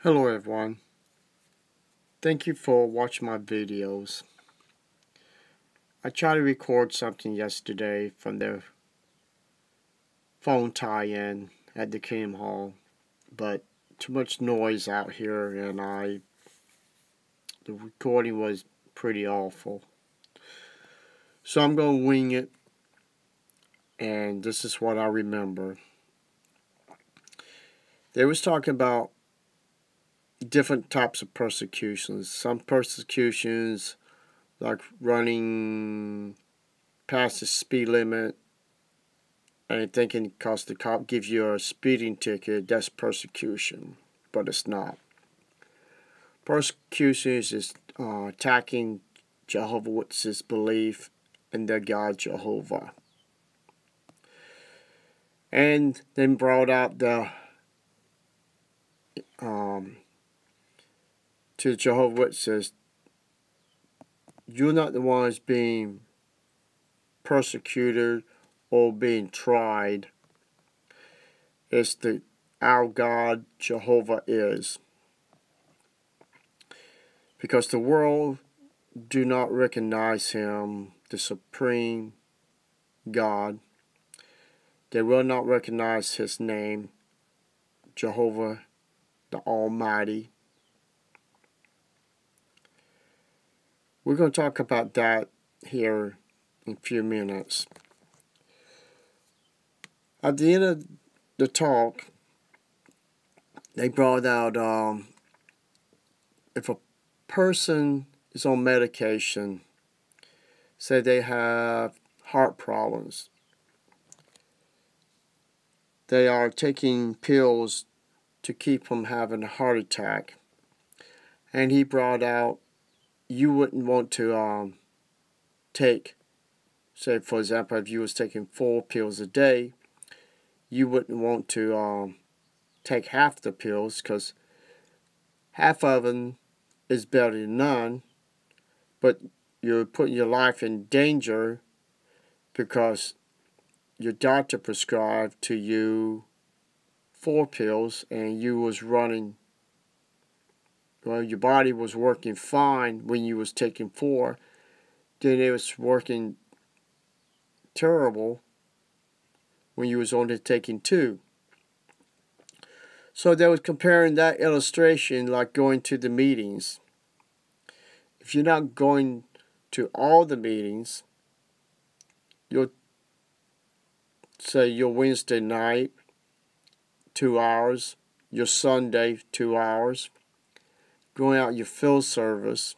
Hello everyone. Thank you for watching my videos. I tried to record something yesterday from the phone tie-in at the Kingdom Hall, but too much noise out here and the recording was pretty awful. So I'm going to wing it, and this is what I remember. They was talking about different types of persecutions. Some persecutions like running past the speed limit and thinking because the cop gives you a speeding ticket, that's persecution. But it's not. Persecution is attacking Jehovah's Witnesses' belief in their God Jehovah. And then brought out to Jehovah's Witnesses, you're not the ones being persecuted or being tried. It's our God Jehovah is. Because the world do not recognize him, the supreme God. They will not recognize his name, Jehovah the Almighty. We're going to talk about that here in a few minutes. At the end of the talk, they brought out if a person is on medication, say they have heart problems, they are taking pills to keep from having a heart attack, and he brought out you wouldn't want to take, say for example, if you was taking 4 pills a day, you wouldn't want to take half the pills, because half of them is better than none, but you're putting your life in danger because your doctor prescribed to you 4 pills and you was running, well, your body was working fine when you was taking 4, then it was working terrible when you was only taking 2. So they was comparing that illustration like going to the meetings. If you're not going to all the meetings, you'll say your Wednesday night, 2 hours, your Sunday, 2 hours, going out your field service,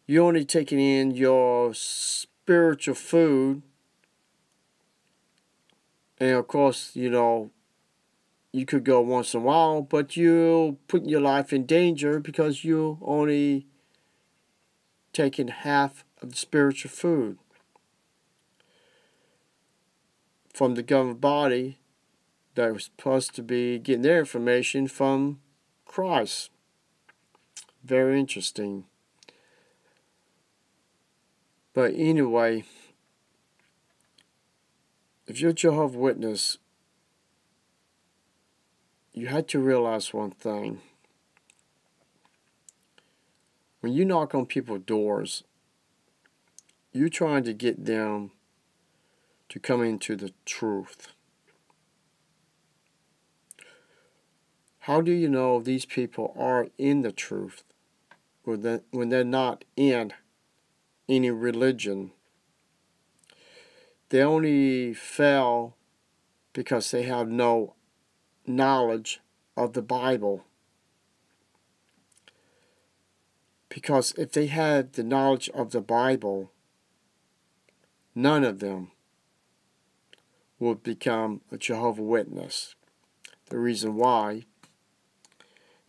you're only taking in your spiritual food, and of course, you could go once in a while, but you're putting your life in danger because you're only taking half of the spiritual food from the government body that was supposed to be getting their information from Christ. Very interesting. But anyway, if you're a Jehovah's Witness, you had to realize one thing. When you knock on people's doors, you're trying to get them to come into the truth. How do you know these people are in the truth when they're not in any religion? They only fail because they have no knowledge of the Bible. Because if they had the knowledge of the Bible, none of them would become a Jehovah's Witness. The reason why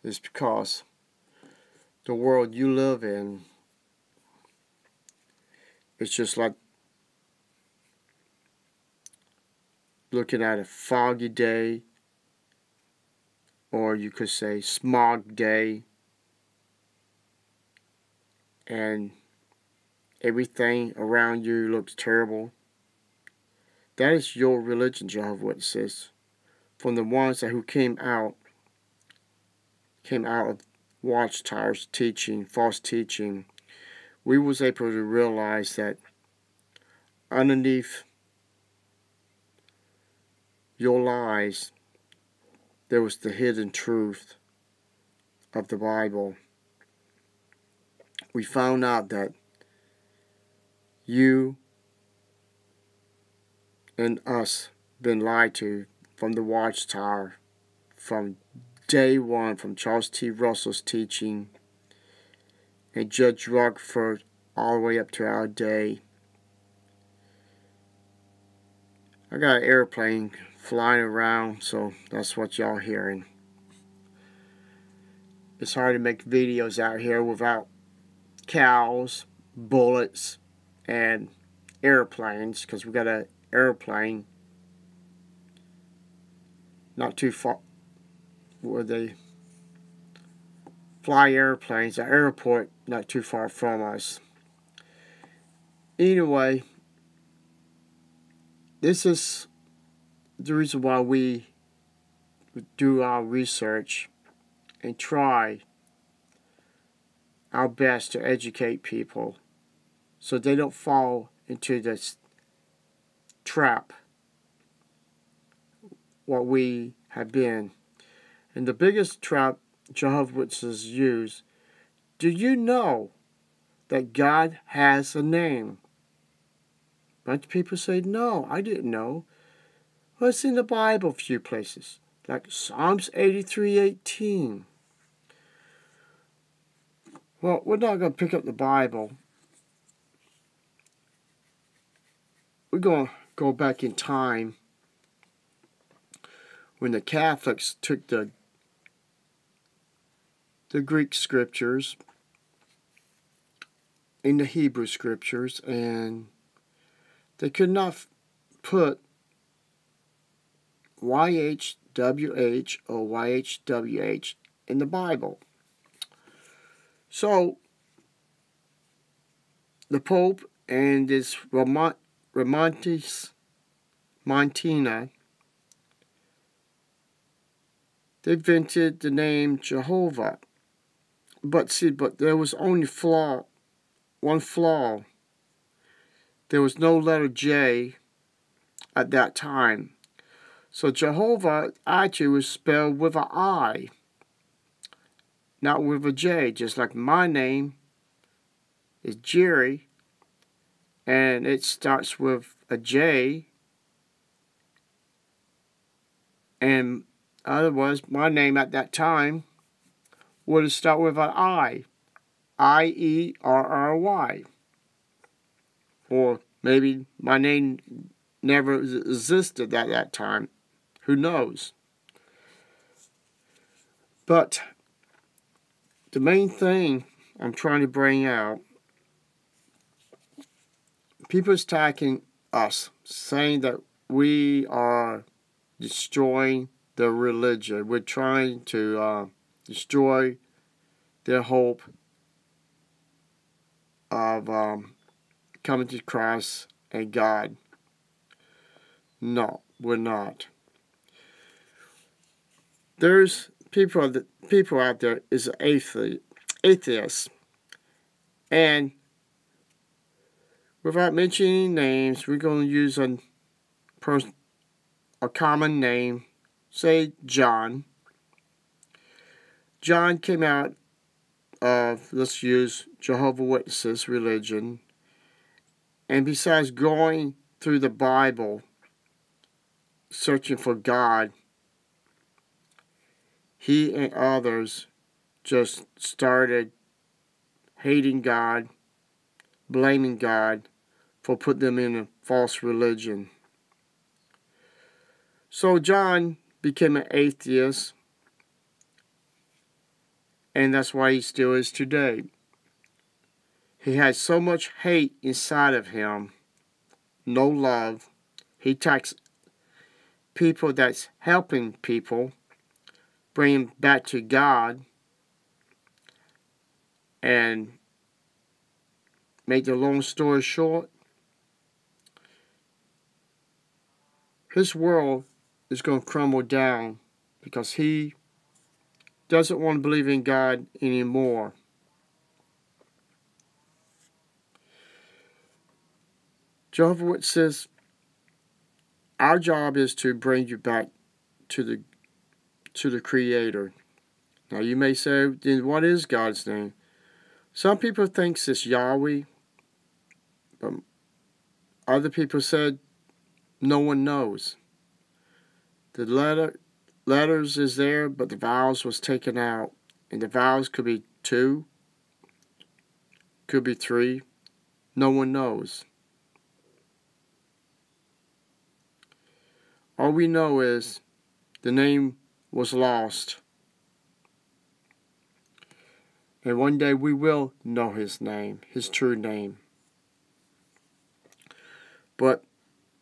is because the world you live in is just like looking at a foggy day, or you could say smog day, and everything around you looks terrible. That is your religion, Jehovah's Witnesses, from the ones who came out came out of Watchtower's teaching, false teaching, we was able to realize that underneath your lies, there was the hidden truth of the Bible. We found out that you and us been lied to from the Watchtower, from day one, from Charles T. Russell's teaching and Judge Rutherford all the way up to our day. I got an airplane flying around, so that's what y'all hearing. It's hard to make videos out here without cows, bullets, and airplanes, because we got an airplane not too far where they fly airplanes, an airport not too far from us. Anyway, this is the reason why we do our research and try our best to educate people so they don't fall into this trap what we have been. And the biggest trap Jehovah's Witnesses use, do you know that God has a name? A bunch of people say, no, I didn't know. Well, it's in the Bible a few places, like Psalms 83:18. Well, we're not going to pick up the Bible. We're going to go back in time when the Catholics took the Greek scriptures and the Hebrew scriptures, and they could not put YHWH or YHWH in the Bible. So the Pope and his Romantis Montina, they invented the name Jehovah. But there was only one flaw. There was no letter J at that time. So Jehovah actually was spelled with an I, not with a J, just like my name is Jerry, and it starts with a J, and otherwise my name at that time would have started with an I, Ierry, or maybe my name never existed at that time. Who knows? But the main thing I'm trying to bring out, people are attacking us, saying that we are destroying their religion. We're trying to destroy their hope of coming to Christ and God. No, we're not. There's people out there is atheists, and without mentioning names, we're going to use a common name, say John. John came out of, let's use Jehovah's Witnesses religion, and besides going through the Bible, searching for God, he and others just started hating God, blaming God for putting them in a false religion. So John became an atheist, and that's why he still is today. He had so much hate inside of him, no love. He attacks people that's helping people, bring them back to God, and make the long story short, his world is going to crumble down because he doesn't want to believe in God anymore. Jehovah's Witnesses, our job is to bring you back to the Creator. Now you may say, then what is God's name? Some people think it's Yahweh, but other people said no one knows. The letters is there, but the vowels was taken out. And the vowels could be 2, could be 3. No one knows. All we know is the name was lost. And one day we will know his name, his true name. But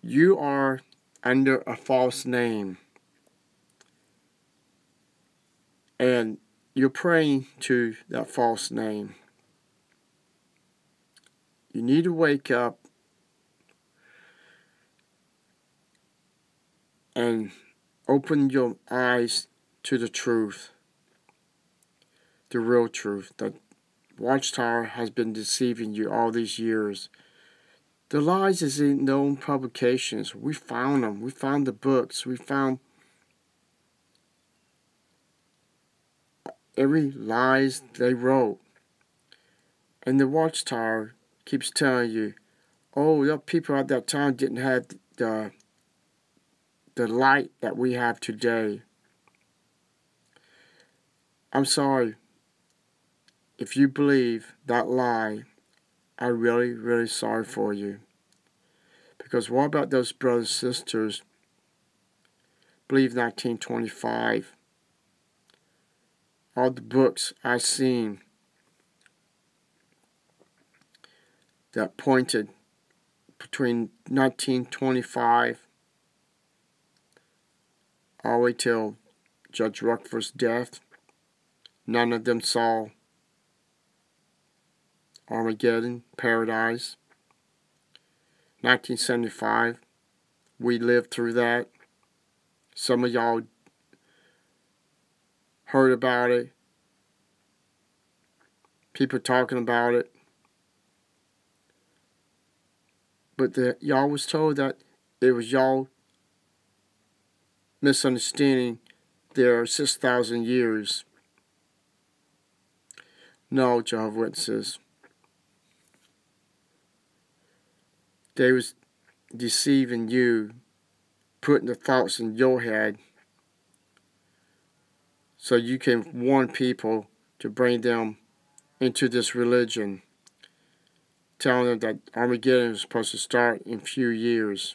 you are under a false name. And you're praying to that false name. You need to wake up and open your eyes to the truth. The real truth. That Watchtower has been deceiving you all these years. The lies is in their own publications. We found them. We found the books. We found every lies they wrote. And the Watchtower keeps telling you, oh, the people at that time didn't have the light that we have today. I'm sorry. If you believe that lie, I'm really, really sorry for you. Because what about those brothers and sisters believe 1925? All the books I've seen that pointed between 1925 all the way till Judge Ruckford's death, none of them saw Armageddon, Paradise. 1975, we lived through that. Some of y'all heard about it. People talking about it. But y'all was told that it was y'all misunderstanding their 6,000 years. No, Jehovah's Witnesses. They was deceiving you, putting the thoughts in your head so you can warn people to bring them into this religion, telling them that Armageddon is supposed to start in a few years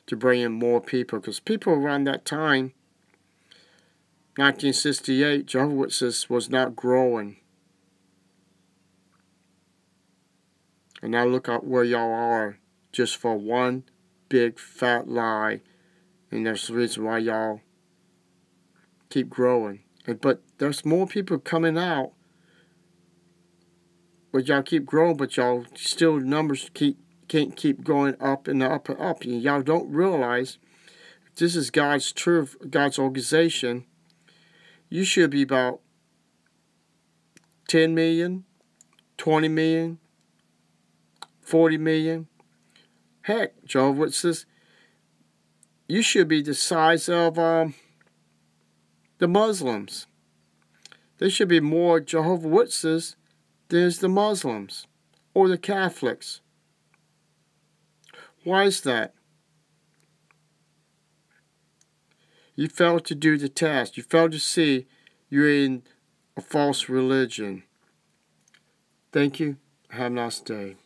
to bring in more people. Because people around that time, 1968, Jehovah's Witnesses was not growing. And now look at where y'all are, just for one big fat lie. And that's the reason why y'all keep growing. But there's more people coming out. But y'all keep growing, but y'all still numbers can't keep going up and up and up. And y'all don't realize this is God's truth, God's organization. You should be about 10 million, 20 million, 40 million. Heck, Jehovah's Witnesses, you should be the size of the Muslims. There should be more Jehovah's Witnesses than the Muslims or the Catholics. Why is that? You failed to do the test. You failed to see you're in a false religion. Thank you. Have a nice day.